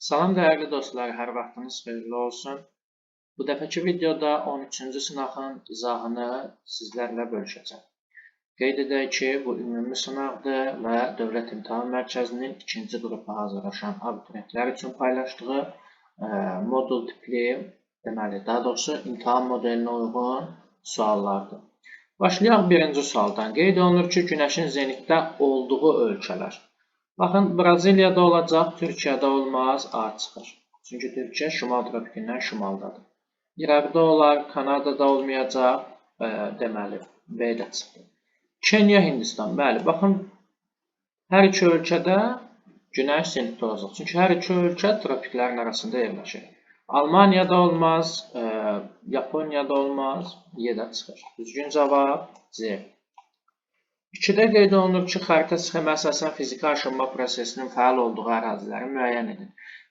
Salam dəyərli dostlar, hər vaxtınız xeyirli olsun. Bu dəfəki videoda 13-cü sınağın izahını sizlərlə bölüşəcəm. Qeyd edək ki, bu ümumi sınaqdır və Dövlət İmtahan Mərkəzinin ikinci qrupa hazırlaşan abituriyentlər üçün paylaşdığı modul tipli, daha doğrusu imtahan modelinə uyğun suallardır. Başlayaq birinci sualdan. Qeyd olunur ki, Günəşin zenitdə olduğu ölkələr. Baxın, Braziliyada olacaq, Türkiyədə olmaz, A çıxır. Çünki Türkiyə şimal tropikindən şimaldadır. İraqda olar, Kanadada olmayacaq, deməli, B də çıxdı. Kenya, Hindistan, bəli, baxın, hər iki ölkədə Günəş zenitdə olacaq. Çünki hər iki ölkə tropiklərin arasında yerləşir. Almaniyada olmaz, Yaponiyada olmaz, Y də çıxır. Düzgün cavab C. 2-də qeyd olunur ki, xəritə sxemə əsasən fiziki aşınma prosesinin fəal olduğu əraziləri müəyyən edin.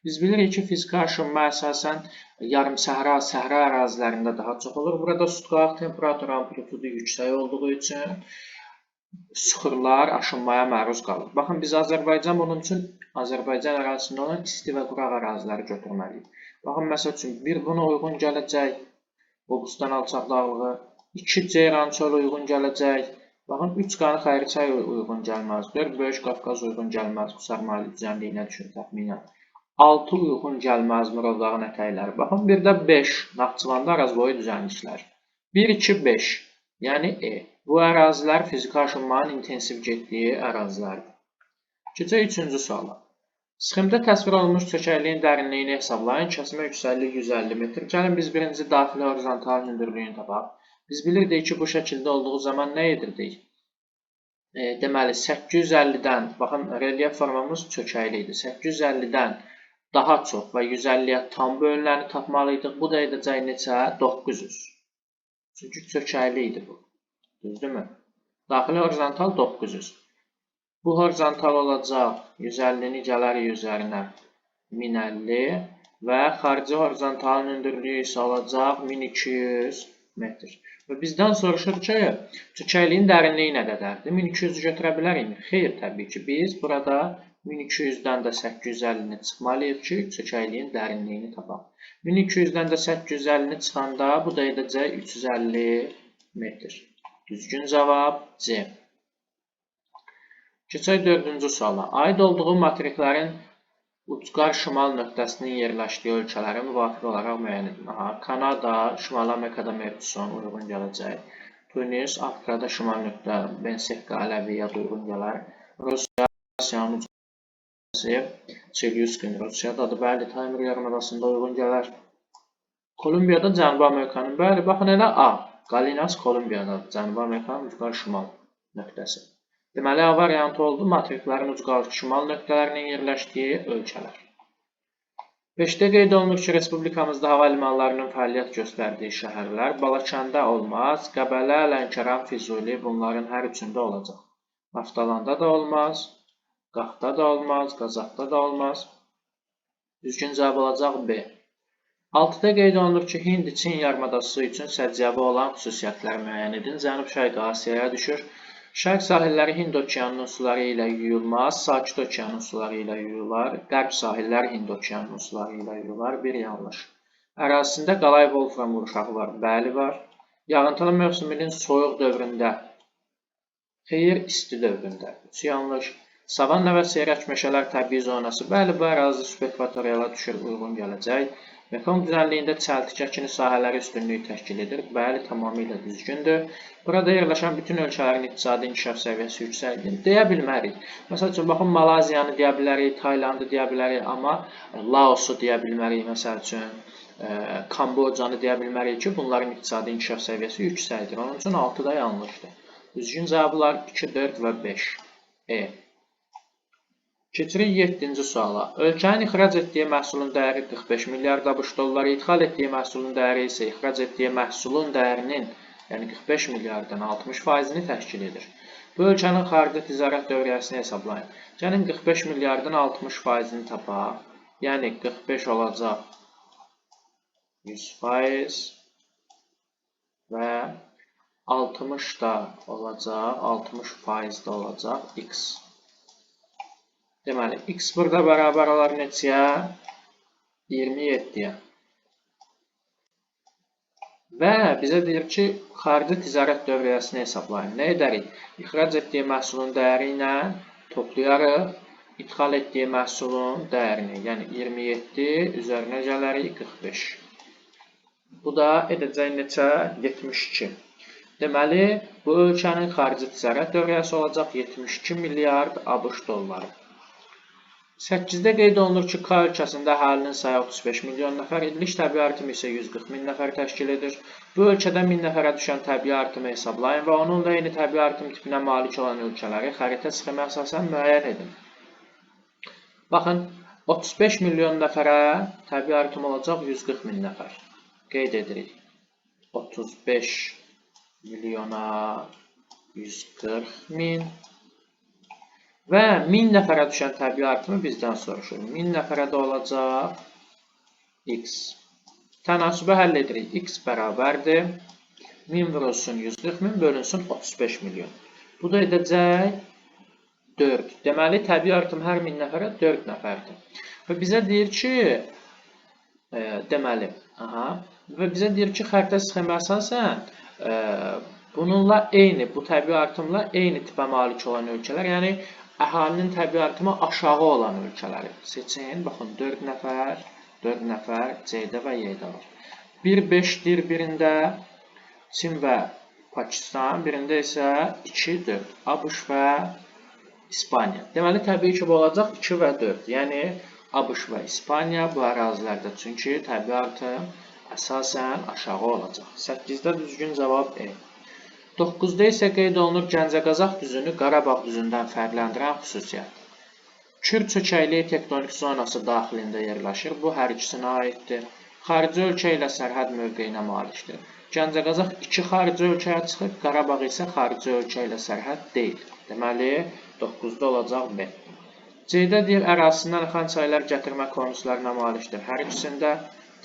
Biz bilirik ki, fiziki aşınma əsasən yarım-səhra, səhra ərazilərində daha çox olur. Burada sutqaq temperatur amplitudu yüksək olduğu üçün süxurlar aşınmaya məruz qalır. Baxın, biz bunun üçün Azərbaycan ərazisində olan isti və quraq əraziləri götürməliyik. Baxın, məsəl üçün, 1 buna uyğun gələcək, Qobustan alçaq dağlığı, 2 Ceyrançol uyğun gələcək, baxın, 3 qanı xəritçay uyğun gəlməz, 4 Böyük Qafqaz uyğun gəlməz, Qusar Mali düzənliyinə düşür təxminən. 6 uyğun gəlməz, Murovdağın ətəkləri. Baxın, bir də 5 Naxçıvanda Arazboyu düzənliklər. 1, 2, 5, yəni E. Bu ərazilər fiziki aşınmanın intensiv getdiyi ərazilərdir. Keçək 3-cü suala. Sxemdə təsvir olunmuş çökəkliyin dərinliyini hesablayın. Kəsmə yüksəkliyi 150 metr. Gəlin biz birinci daxili horizontal hündürlüyünü tapaq. Biz bilirdik ki, bu şəkildə olduğu zaman nə edirdik? Deməli, 850-dən, baxın, relyef formamız çökəkli idi. 850-dən daha çox və 150-yə tam bölünəni tapmalıydıq. Bu da edəcək neçə? 900. Çünki çökəkli idi bu. Düzdürmü? Daxili horizontal 900. Bu horizontal olacaq 150-ni gələrik üzərinə 1050 və xarici horizontalın hündürlüyü isə olacaq 1200 metr. Və bizdən soruşur ki, çökəkliyin dərinliyi nə qədərdir? 1200-ü götürə bilərik? Xeyr, təbii ki. Biz burada 1200-dən də 850-ni çıxmalıyıq ki, çökəkliyin dərinliyini tapaq. 1200-dən də 850-ni çıxanda bu da edəcək 350 metr. Düzgün cavab C. Keçək 4-cü suala. Aid olduğu materiklərin ucqar şimal nöqtəsinin yerləşdiyi ölkələri müvafiq olaraq müəyyən edin. Kanada, Şimali Amerikada Merkson uyğun gələcək. Tunis, Afrikada şimal nöqtə, Bensekka, Ələviyyat uyğun gələr. Rusiya, Asiyanın ucqarı, Çelyuskin, Rusiyadadır. Bəli, Taymur yarımadasında uyğun gələr. Kolumbiyada Cənubi Amerikanın, bəli, baxın elə A. Qalinas Kolumbiyadadır. Cənubi Amerikanın ucqar şimal nöqtəsi. Deməli, A variantı oldu, materiklərin ucqar şimal nöqtələrinin yerləşdiyi ölkələr. 5-də qeyd olunur ki, Respublikamızda hava limanlarının fəaliyyət göstərdiyi şəhərlər Balakəndə olmaz, Qəbələ, Lənkəran, Füzuli bunların hər üçündə olacaq. Naftalanda da olmaz, Qaxda da olmaz, Qazaxda da olmaz. Düzgün cavab olacaq B. 6-da qeyd olunur ki, Hind-Çin yarımadası üçün səciyyəvi olan xüsusiyyətlər müəyyən edin. Cənub-Şərqi Asiyaya düşür. Şərq sahilləri Hind okeanının suları ilə yuyulmaz, Sakit okeanın suları ilə yuyular, Qərb sahilləri Hind okeanının suları ilə yuyular, bir yanlış. Ərazisində qalay volfram qurşağı var, bəli var. Yağıntılı mövsümünün soyuq dövründə, xeyr, isti dövründə, 3 yanlış. Savanna və seyrək meşələr təbii zonası, bəli, bu ərazi subekvatoriala düşür, uyğun gələcək. Mekong düzənliyində çəltik əkini sahələri üstünlüyü təşkil edir. Bəli, tamamilə düzgündür. Burada yerləşən bütün ölkələrin iqtisadi inkişaf səviyyəsi yüksəkdir. Deyə bilmərik. Məsəl üçün, baxın, Malaziyanı deyə bilərik, Taylandı deyə bilərik, amma Laosu deyə bilmərik, məsəl üçün, Kambocanı deyə bilmərik ki, bunların iqtisadi inkişaf səviyyəsi yüksəkdir. Onun üçün 6-da yanlışdır. Düzgün cavablar 2, 4 və 5. E. Keçirik 7-ci suala. Ölkənin ixrac etdiyi məhsulun dəyəri 45 milyard ABŞ dolları, idxal etdiyi məhsulun dəyəri isə ixrac etdiyi məhsulun dəyərinin, yəni 45 milyarddan 60%-ni təşkil edir. Bu ölkənin xarici ticarət dövriyyəsini hesablayın. Gəlin 45 milyardın 60%-ni tapaq. Yəni 45 olacaq 100% və 60 da olacaq, 60% da olacaq X. Deməli, X burada bərabər olar neçəyə? 27-yə. Və bizə deyir ki, xarici ticarət dövriyyəsini hesablayın. Nə edərik? İxrac etdiyi məhsulun dəyəri ilə toplayarıq. İdxal etdiyi məhsulun dəyərini, yəni 27 üzərinə gələrik 45. Bu da edəcək neçə? 72. Deməli, bu ölkənin xarici ticarət dövriyyəsi olacaq 72 milyard ABŞ dolları. 8-də qeyd olunur ki, K ölkəsində əhalinin sayı 35 milyon nəfər, illik təbii artımı isə 140 min nəfər təşkil edir. Bu ölkədə 1000 nəfərə düşən təbii artımı hesablayın və onunla eyni təbii artım tipinə malik olan ölkələri xəritə sxemə əsasən müəyyən edin. Baxın, 35 milyon nəfərə təbii artım olacaq 140 min nəfər. Qeyd edirik. 35 milyona 140 min. Və 1000 nəfərə düşən təbii artımı bizdən soruşur. 1000 nəfərə də olacaq x. Tənasübü həll edirik. X bərabərdir. 1000 vurulsun 140 min bölünsün 35 milyon. Bu da edəcək 4. Deməli, təbii artım hər 1000 nəfərə 4 nəfərdir. Və bizə deyir ki, xəritə sxemə əsasən bununla eyni, bu təbii artımla eyni tipə malik olan ölkələr, yəni əhalinin təbii artımı aşağı olan ölkələri seçin. Baxın, 4 nəfər C-də və Y-də var. 1-5-dir birində Çin və Pakistan, birində isə 2-4 ABŞ və İspaniya. Deməli, təbii ki, bu olacaq 2 və 4. Yəni, ABŞ və İspaniya bu ərazilərdə. Çünki təbii artım əsasən aşağı olacaq. 8-də düzgün cavab E. 9-da isə qeyd olunur Gəncəqazaq düzünü Qarabağ düzündən fərqləndirən xüsusiyyət. Kür çökəkliyi tektonik zonası daxilində yerləşir. Bu, hər ikisinə aiddir. Xarici ölkə ilə sərhəd mövqeyinə malikdir. Gəncəqazaq 2 xarici ölkəyə çıxır, Qarabağ isə xarici ölkə ilə sərhəd deyil. Deməli, 9-da olacaq B. C-də deyir, ərazisindən axan çaylar gətirmə konuslarına malikdir. Hər ikisində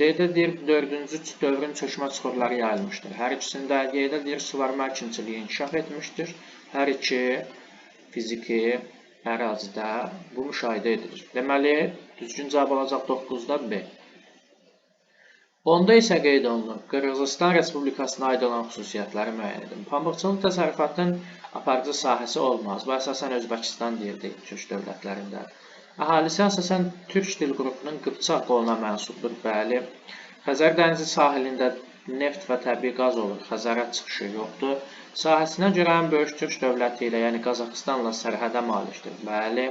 D-də deyir, 4-cü dövrün çökmə çuxurları yayılmışdır. Hər ikisində Y-də deyir, suvarma əkinçiliyi inkişaf etmişdir. Hər iki fiziki ərazidə bu müşahidə edilir. Deməli, düzgün cavab olacaq 9-da B. 10-da isə qeyd olunur, Qırğızistan Respublikasına aid olan xüsusiyyətləri müəyyən edin. Pambıqçılıq təsərrüfatının aparıcı sahəsi olmaz. Bu, əsasən Özbəkistan deyildi, Türk dövlətlərində. Əhalisi əsasən Türk dil qrupunun Qıpçaq qoluna mənsubdur. Bəli, Xəzər dənizi sahilində neft və təbii qaz olur. Xəzərə çıxışı yoxdur. Sahəsinə görə ən böyük Türk dövləti ilə, yəni Qazaxıstanla sərhədə malikdir. Bəli,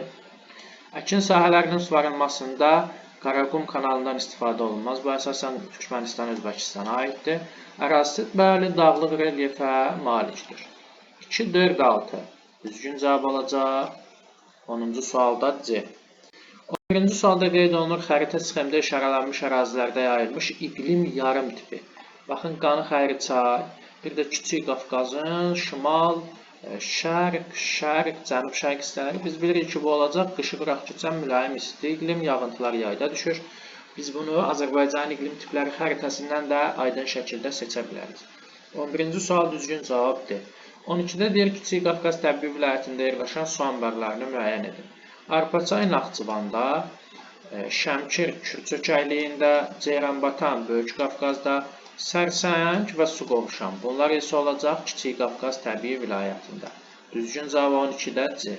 əkin sahələrinin suvarılmasında Qaraqum kanalından istifadə olunmaz. Bu, əsasən Türkmənistan, Özbəkistana aiddir. Ərazisi, bəli, dağlıq relyefə malikdir. 2, 4, 6. Düzgün cavab olacaq 10-cu sualda C. 11-ci sualda qeyd olunur, xəritə sxemdə işarələnmiş ərazilərdə yayılmış iqlim yarım tipi. Baxın, Qanı Xəyri çay, bir də Kiçik Qafqazın şimal, şərq, cənub-şərq hissələri. Biz bilirik ki, bu olacaq qışı qıraq keçən mülayim isti iqlim, yağıntılar yayda düşür. Biz bunu Azərbaycanın iqlim tipləri xəritəsindən də aydın şəkildə seçə bilərik. 11-ci sual düzgün cavabdır. 12-də deyir, Kiçik Qafqaz təbii vilayətində yerləşən su anbarlarını müəyyən edin. Arpaçay Naxçıvanda, Şəmkir Kürçökəyliyində, Ceyranbatan Böyük Qafqazda, Sərsəng və Suqovuşan. Bunlar isə olacaq Kiçik Qafqaz təbii vilayətində. Düzgün cavab 12-də C.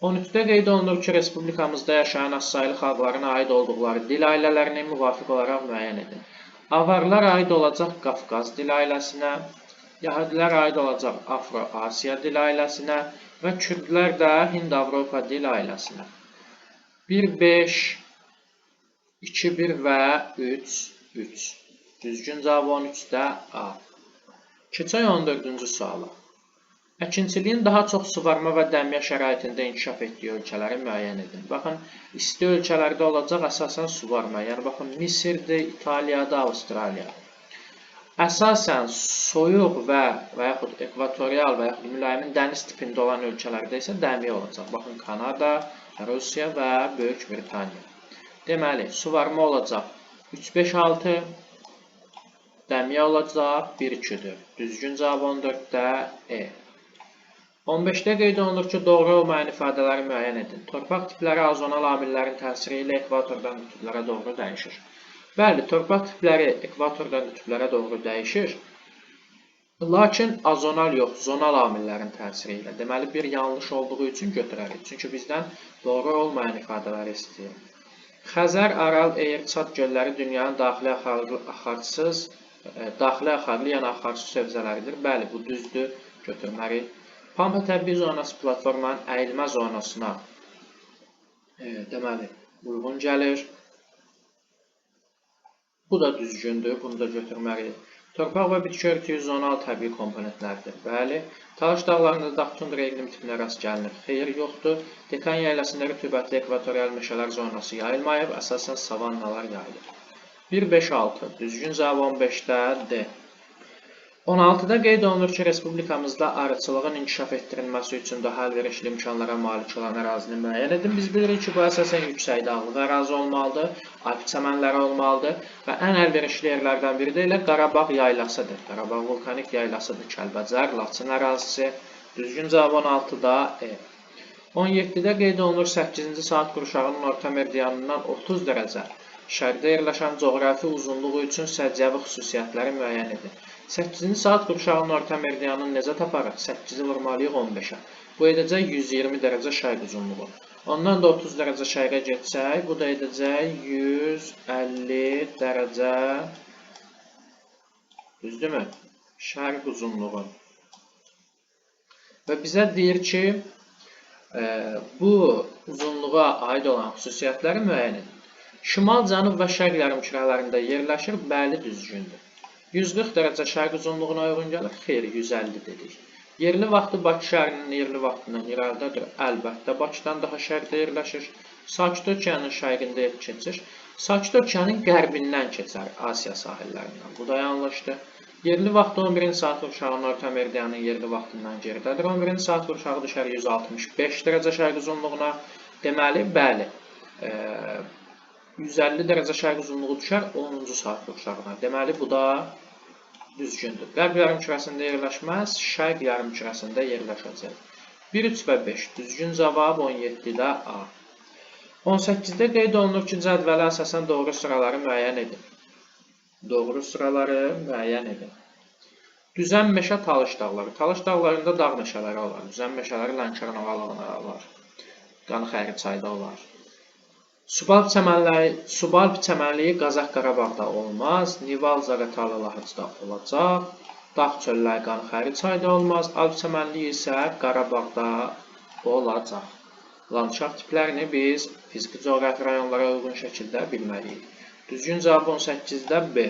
13-də qeyd olunur ki, Respublikamızda yaşayan azsaylı xalqlarına aid olduqları dil ailələrini müvafiq olaraq müəyyən edin. Avarlar aid olacaq Qafqaz dil ailəsinə, Yəhudilər aid olacaq Afro-Asiya dil ailəsinə və Kürdlər də Hind-Avropa dil ailəsinə. 1-5, 2-1 və 3-3. Düzgün cavab 13-də A. Keçək 14-cü suala. Əkinçiliyin daha çox suvarma və dəmiyə şəraitində inkişaf etdiyi ölkələri müəyyən edin. Baxın, isti ölkələrdə olacaq əsasən suvarma. Yəni, baxın, Misirdir, İtaliyada, Avstraliya. Əsasən soyuq və yaxud ekvatorial və yaxud mülayimin dəniz tipində olan ölkələrdə isə dəmiyə olacaq. Baxın, Kanada, Rusiya və Böyük Britaniya. Deməli, suvarma olacaq 3-5-6, dəmiyə olacaq 1-2-4. Düzgün cavab 14-də E. 15-də qeyd olunur ki, doğru olmayan ifadələri müəyyən edin. Torpaq tipləri azonal amillərin təsiri ilə ekvatordan qütblərə doğru dəyişir. Bəli, torpaq tipləri ekvatordan qütblərə doğru dəyişir. Lakin azonal yox, zonal amillərin təsiri ilə. Deməli, bir yanlış olduğu üçün götürərik. Çünki bizdən doğru olmayan ifadələri istəyir. Xəzər, Aral, Eğir, Çad gölləri dünyanın daxili axarlı, yəni axarsız hövzələridir. Bəli, bu düzdür, götürməliyik. Pampa təbii zonası platformanın əyilmə zonasına deməli, uyğun gəlir. Bu da düzgündür, bunu da götürməliyik. Torpaq və bitki örtüyü zonal təbii komponentlərdir. Bəli, Talış dağlarında dağ tundra iqlim tipinə rast gəlinir. Xeyr, yoxdur. Dekan yaylasında rütubətli ekvatorial meşələr zonası yayılmayıb, əsasən savannalar yayılır. 1, 5, 6. Düzgün cavab 15-də D. 16-da qeyd olunur ki, Respublikamızda arıçılığın inkişaf etdirilməsi üçün daha əlverişli imkanlara malik olan ərazini müəyyən edin. Biz bilirik ki, bu əsasən yüksək dağlıq ərazi olmalıdır, alp çəmənləri olmalıdır və ən əlverişli yerlərdən biri də elə Qarabağ yaylasıdır. Qarabağ vulkanik yaylasıdır, Kəlbəcər, Laçın ərazisi. Düzgün cavab 16-da E. 17-də qeyd olunur 8-ci saat qurşağının orta meridianından 30 dərəcə şərqdə yerləşən coğrafi uzunluğu üçün səciyyəvi xüsusiyyətləri müəyyən edin. 8-ci saat qurşağının orta meridianını necə taparıq? 8-i vurmalıyıq 15-ə. Bu edəcək 120 dərəcə şərq uzunluğu. Ondan da 30 dərəcə şərqə getsək, bu da edəcək 150 dərəcə, düzdürmü? Şərq uzunluğu. Və bizə deyir ki, bu uzunluğa aid olan xüsusiyyətləri müəyyən edin. Şimal, cənub və şərq yarımkürələrində yerləşir, bəli, düzgündür. 140 dərəcə şərq uzunluğuna uyğun gəlir, xeyr, 150 dedik. Yerli vaxtı Bakı şəhərinin yerli vaxtından irəlidədir, əlbəttə Bakıdan daha şərqdə yerləşir. Sakit Okeanın şərqində keçir, Sakit Okeanın qərbindən keçər, Asiya sahillərindən. Bu da yanlışdır. Yerli vaxtı 11-ci saat qurşağının orta meridianın yerli vaxtından geridədir. 11-ci saat qurşağı düşər 165 dərəcə şərq uzunluğuna. Deməli, bəli, 150 dərəcə şərq uzunluğu düşər 10-cu saat qurşağına. Deməli, bu da düzgündür. Qərb yarımkürəsində yerləşməz, şərq yarımkürəsində yerləşəcək. 1, 3 və 5. Düzgün cavab 17-də A. 18-də qeyd olunur ki, cədvələ əsasən doğru sıraları müəyyən edin. Doğru sıraları müəyyən edin. Düzən meşə Talış dağları. Talış dağlarında dağ meşələri olar. Düzən meşələri Lənkəran ovalığına olar. Qanxəri çayda olar. Subalp çəmənliyi Qazax Qarabağda olmaz. Nival Zaqatala Lahıcda olacaq. Dağ çölləri Qanxəri çayda olmaz. Alp çəmənliyi isə Qarabağda olacaq. Landşaft tiplərini biz fiziki coğrafi rayonlara uyğun şəkildə bilməliyik. Düzgün cavab 18-də B.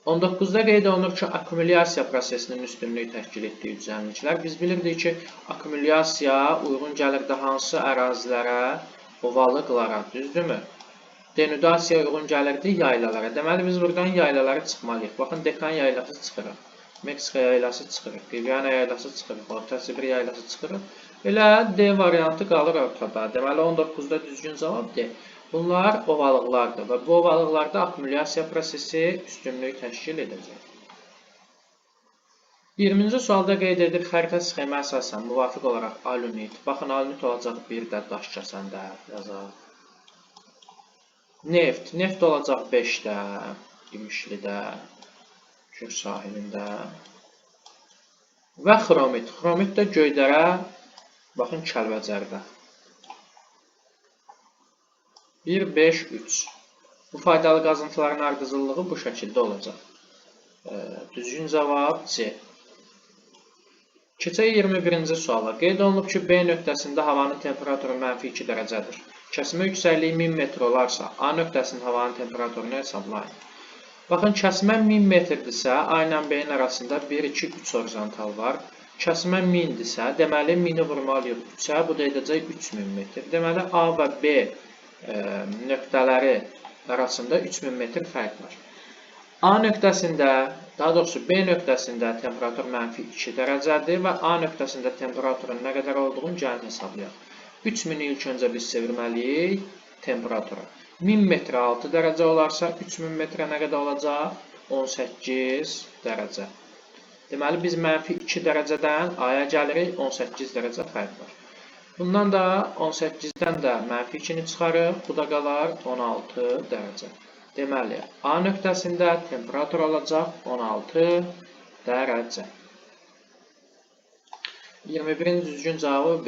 19-da qeyd olunur ki, akkumulyasiya prosesinin üstünlüyü təşkil etdiyi düzənliklər. Biz bilirdik ki, akkumulyasiya uyğun gəlirdi hansı ərazilərə, ovalıqlara, düzdürmü? Denudasiya uyğun gəlirdi yaylalara. Deməli, biz buradan yaylalara çıxmalıyıq. Baxın, Dekan yaylası çıxırıq, Meksika yaylası çıxırıq, Riviana yaylası çıxırıq, Orta Sibir yaylası çıxırıq. Elə D variantı qalır ortada. Deməli, 19-da düzgün cavab D. Bunlar ovalıqlardır və bu ovalıqlarda akkumulyasiya prosesi üstünlük təşkil edəcək. 20-ci sualda qeyd edilir, xəritə sxemə əsasən müvafiq olaraq alunit. Baxın, alunit olacaq bir də daş kəsəndə yazaq. Neft. Neft olacaq 5-də, İmişlidə, Kür sahilində. Və xromit. Xromit də Göydərə, baxın, Kəlbəcərdə. 1, 5, 3. Bu faydalı qazıntıların ardıcıllığı bu şəkildə olacaq. Düzgün cavab C. Keçək 21-ci suala. Qeyd olunub ki, B nöqtəsində havanın temperaturu -2 dərəcədir. Kəsmə yüksəkliyi 1000 metr olarsa, A nöqtəsinin havanın temperaturunu hesablayın. Baxın, kəsmə 1000 metrdirsə, A ilə B-nin arasında 1, 2, 3 horizontal var. Kəsmə 1000-dirsə, deməli 1000-i vurmalıyıq 3-ə, bu da edəcək 3000 metr. Deməli, A və B nöqtələri arasında 3000 metr fərq var. A nöqtəsində, daha doğrusu B nöqtəsində temperatur -2 dərəcədir və A nöqtəsində temperaturun nə qədər olduğunu gəlin hesablayaq. 3000-i ilk öncə biz çevirməliyik temperatura. 1000 metrə 6 dərəcə olarsa, 3000 metrə nə qədər olacaq? 18 dərəcə. Deməli, biz mənfi 2 dərəcədən A-ya gəlirik, 18 dərəcə fərq var. Bundan da 18-dən də mənfi 2-ni çıxarıq, bu da qalar 16 dərəcə. Deməli, A nöqtəsində temperatur olacaq 16 dərəcə. 21-ci düzgün cavabı B.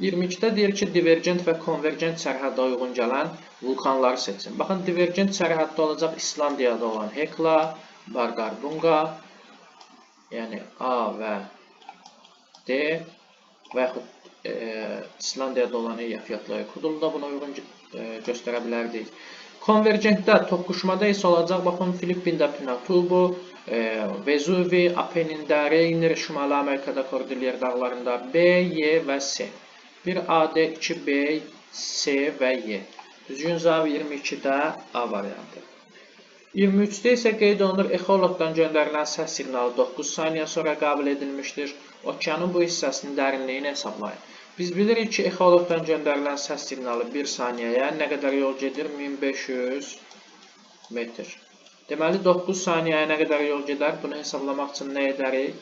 22-də deyir ki, divergent və konvergent sərhəddə uyğun gələn vulkanları seçin. Baxın, divergent sərhəddə olacaq İslandiyada olan Hekla, Bardarbunga, yəni A və D və yaxud İslandiyada olan Eyjafjallajökull Kudulda buna uyğun göstərə bilərdik. Konvergentdə, toqquşmada isə olacaq, baxın, Filippində Pinatubo, Vezuvi, Apenində, Reynir, Şimali Amerikada Kordilyer dağlarında B, Y və C. 1AD, 2B, C və Y. Düzgün cavab 22-də A variantı. 23-də isə qeyd olunur, exolotdan göndərilən səs siqnalı 9 saniyə sonra qəbul edilmişdir. Okeanın bu hissəsinin dərinliyini hesablayın. Biz bilirik ki, exolotdan göndərilən səs siqnalı 1 saniyəyə nə qədər yol gedir? 1500 metr. Deməli, 9 saniyəyə nə qədər yol gedər? Bunu hesablamaq üçün nə edərik?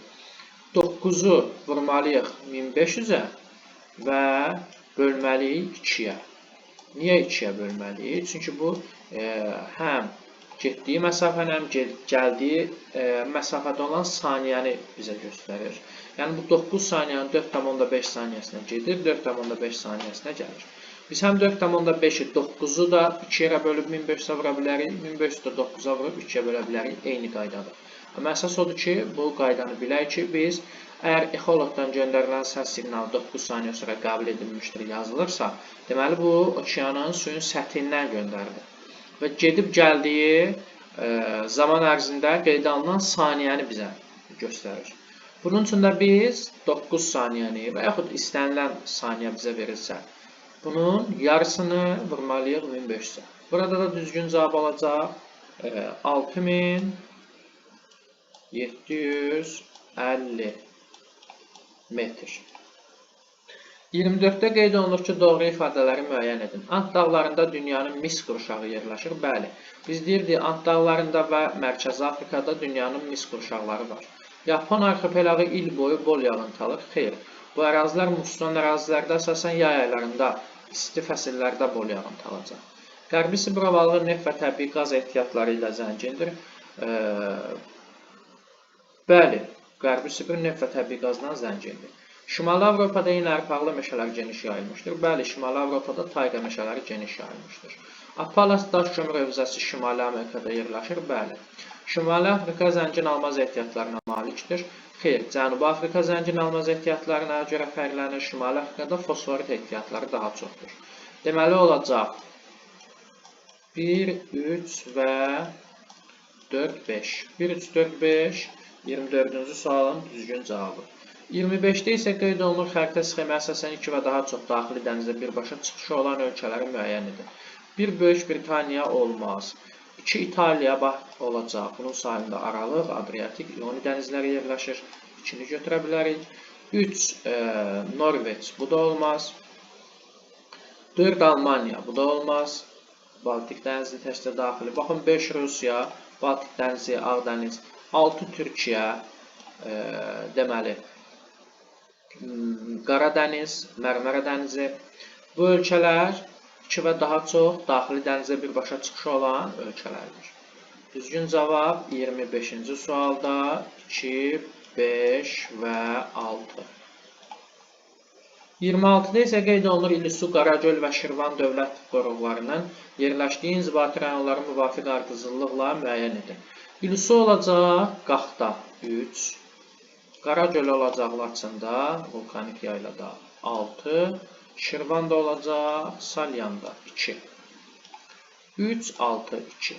9-u vurmalıyıq 1500-ə və bölməliyik 2-yə. Niyə 2-yə bölməliyik? Çünki bu həm getdiyi məsafəni, həm gəldiyi məsafədə olan saniyəni bizə göstərir. Yəni, bu 9 saniyənin 4,5 saniyəsinə gedir, 4,5 saniyəsinə gəlir. Biz həm 4,5-i 9-u da 2 yerə bölüb 1500-ə vura bilərik, 1500-ü də 9-a vurub 2-yə bölə bilərik, eyni qaydadır. Amma əsas odur ki, bu qaydanı bilək ki, biz əgər exolotdan göndərilən səs siqnalı 9 saniyə sonra qəbul edilmişdir yazılırsa, deməli, bu okeanın suyun səthindən göndərilir. Və gedib gəldiyi zaman ərzində qeydə alınan saniyəni bizə göstərir. Bunun üçün də biz 9 saniyəni və yaxud istənilən saniyə bizə verilsə, bunun yarısını vurmalıyıq 1500-ə. Burada da düzgün cavab olacaq 6750 metr. 24-də qeyd olunur ki, doğru ifadələri müəyyən edin. Ant dağlarında dünyanın mis qurşağı yerləşir. Bəli, biz deyirdik, Ant dağlarında və Mərkəzi Afrikada dünyanın mis qurşaqları var. Yapon arxipelağı il boyu bol yağıntı alır. Xeyr, bu ərazilər musson ərazilərdə əsasən yay aylarında, isti fəsillərdə bol yağıntı alacaq. Qərbi Sibir ovalığı neft və təbii qaz ehtiyatları ilə zəngindir. Bəli, Qərbi Sibir neft və təbii qazdan zəngindir. Şimali Avropada yenə ərpaqlı meşələr geniş yayılmışdır. Bəli, Şimali Avropada tayqa meşələri geniş yayılmışdır. Apalas daş kömür hövzəsi Şimali Amerikada yerləşir. Bəli. Şimali Afrika zəngin almaz ehtiyatlarına malikdir. Xeyr, Cənubi Afrika zəngin almaz ehtiyatlarına görə fərqlənir. Şimali Afrikada fosforit ehtiyatları daha çoxdur. Deməli olacaq 1, 3 və 4, 5. 1, 3, 4, 5 24-cü sualın düzgün cavabı. 25-də isə qeyd olunur, xəritə sxemə əsasən 2 və daha çox daxili dənizdə birbaşa çıxışı olan ölkələri müəyyən edin. 1 Böyük Britaniya olmaz. 2 İtaliya olacaq. Bunun sahilində Aralıq, Adriatik, İoni dənizləri yerləşir. 2-ni götürə bilərik. 3 Norveç, bu da olmaz. 4 Almaniya, bu da olmaz. Baltik dənizi təkcə daxili. Baxın, 5 Rusiya, Baltik dənizi, Ağdəniz. 6 Türkiyə, deməli, Qara dəniz, Mərmərə dənizi. Bu ölkələr 2 və daha çox daxili dənizə birbaşa çıxışı olan ölkələrdir. Düzgün cavab 25-ci sualda 2, 5 və 6. 26-da isə qeyd olunur, İllisu, Qaragöl və Şirvan dövlət qoruqlarının yerləşdiyi inzibati rayonları müvafiq ardıcıllıqla müəyyən edin. İllisu olacaq Qaxda 3, Qaragöl olacaq Laçında, vulkanik yaylada 6, Şirvanda olacaq Salyanda 2. 3, 6, 2.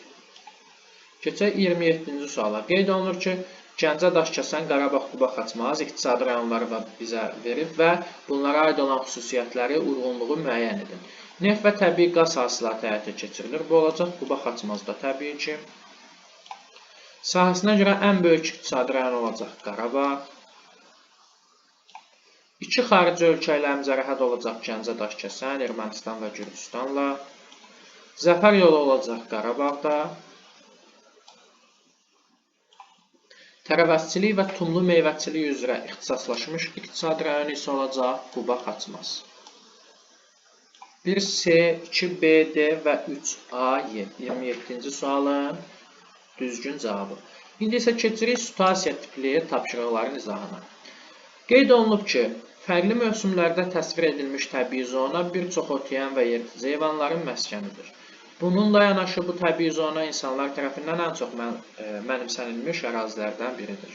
Keçək 27-ci suala. Qeyd olunur ki, Gəncə, Daşkəsən, Qarabağ, Quba, Xaçmaz iqtisadi rayonları bizə verib və bunlara aid olan xüsusiyyətləri, uyğunluğu müəyyən edin. Neft və təbii qaz hasilatı həyata keçirilir. Bu olacaq Quba, Xaçmazda təbii ki. Sahəsinə görə ən böyük iqtisadi rayon olacaq Qarabağ. 2 xarici ölkə ilə həmzərəhəd olacaq Gəncə, Daşkəsən, Ermənistan və Gürcüstanla. Zəfər yolu olacaq Qarabağda. Tərəvəzçilik və tumlu meyvəçilik üzrə ixtisaslaşmış iqtisad rayonu isə olacaq Quba Xaçmaz. 1C, 2B, D və 3A, 27-ci sualın düzgün cavabı. İndi isə keçirik situasiya tipli tapşırıqların izahına. Qeyd olunub ki, fərqli mövsümlərdə təsvir edilmiş təbii zona bir çox otlayan və yırtıcı heyvanların məskənidir. Bununla yanaşı bu təbii zona insanlar tərəfindən ən çox mənimsənilmiş ərazilərdən biridir.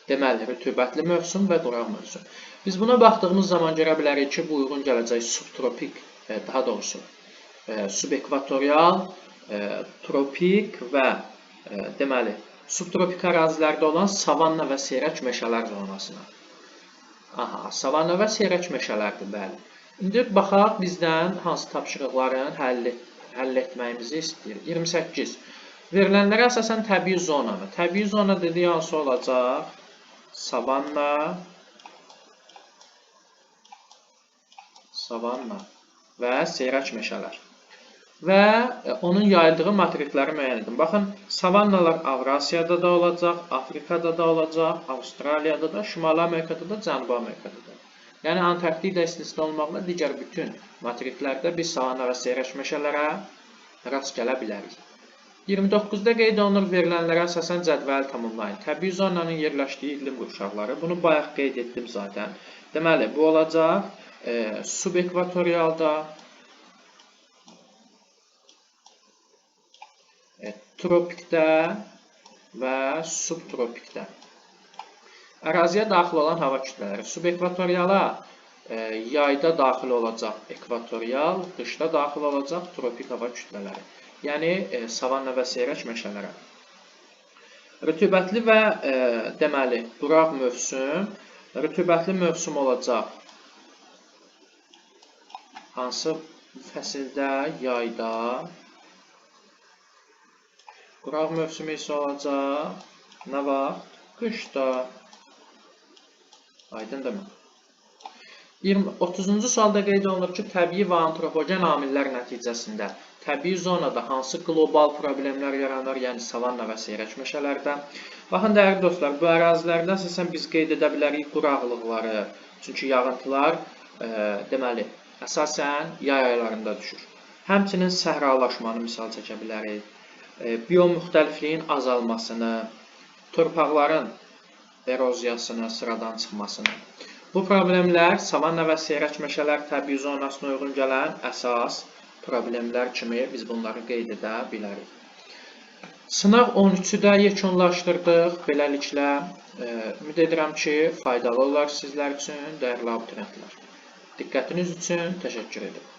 Deməli, rütubətli mövsüm və quraq mövsüm. Biz buna baxdığımız zaman görə bilərik ki, bu uyğun gələcək subtropik, daha doğrusu subekvatorial, tropik və deməli, subtropik ərazilərdə olan savanna və seyrək meşələr zonasına. Savanna və seyrək meşələrdir, bəli. İndi baxaq bizdən hansı tapşırıqların həll etməyimizi istəyir. 28. Verilənlərə əsasən təbii zonanı. Təbii zona dediyi hansı olacaq? Savanna və seyrək meşələr. Və onun yayıldığı materikləri müəyyən edin. Baxın, savannalar Avrasiyada da olacaq, Afrikada da olacaq, Avstraliyada da, Şimali Amerikada da, Cənubi Amerikada da. Yəni, Antarktida istisna olmaqla digər bütün materiklərdə biz savanna və seyrək meşələrə rast gələ bilərik. 29-da qeyd olunur verilənlərə əsasən cədvəli tamamlayın. Təbii zonanın yerləşdiyi iqlim qurşaqları. Bunu bayaq qeyd etdim zaten. Deməli, bu olacaq subekvatorialda, tropikdə və subtropikdə. Əraziyə daxil olan hava kütlələri. Subekvatoriala yayda daxil olacaq ekvatorial, qışda daxil olacaq tropik hava kütlələri. Yəni, savanna və seyrək meşələrə. Rütubətli və deməli, quraq mövsüm. Rütubətli mövsüm olacaq hansı fəsildə? Yayda. Quraq mövsümü isə olacaq nə vaxt? Qışda. Aydındırmı? 30-cu sualda qeyd olunur ki, təbii və antropogen amillər nəticəsində təbii zonada hansı qlobal problemlər yaranır, yəni savanna və seyrək meşələrdə. Baxın, dəyərli dostlar, bu ərazilərdə əsasən biz qeyd edə bilərik quraqlıqları. Çünki yağıntılar, deməli, əsasən yay aylarında düşür. Həmçinin səhralaşmanı misal çəkə bilərik. Biomüxtəlifliyin azalmasını, torpaqların eroziyasını, sıradan çıxmasını. Bu problemlər savanna və seyrək meşələr təbii zonasına uyğun gələn əsas problemlər kimi biz bunları qeyd edə bilərik. Sınaq 13-ü də yekunlaşdırdıq. Beləliklə, ümid edirəm ki, faydalı olar sizlər üçün, dəyərli abituriyentlər. Diqqətiniz üçün təşəkkür edirəm.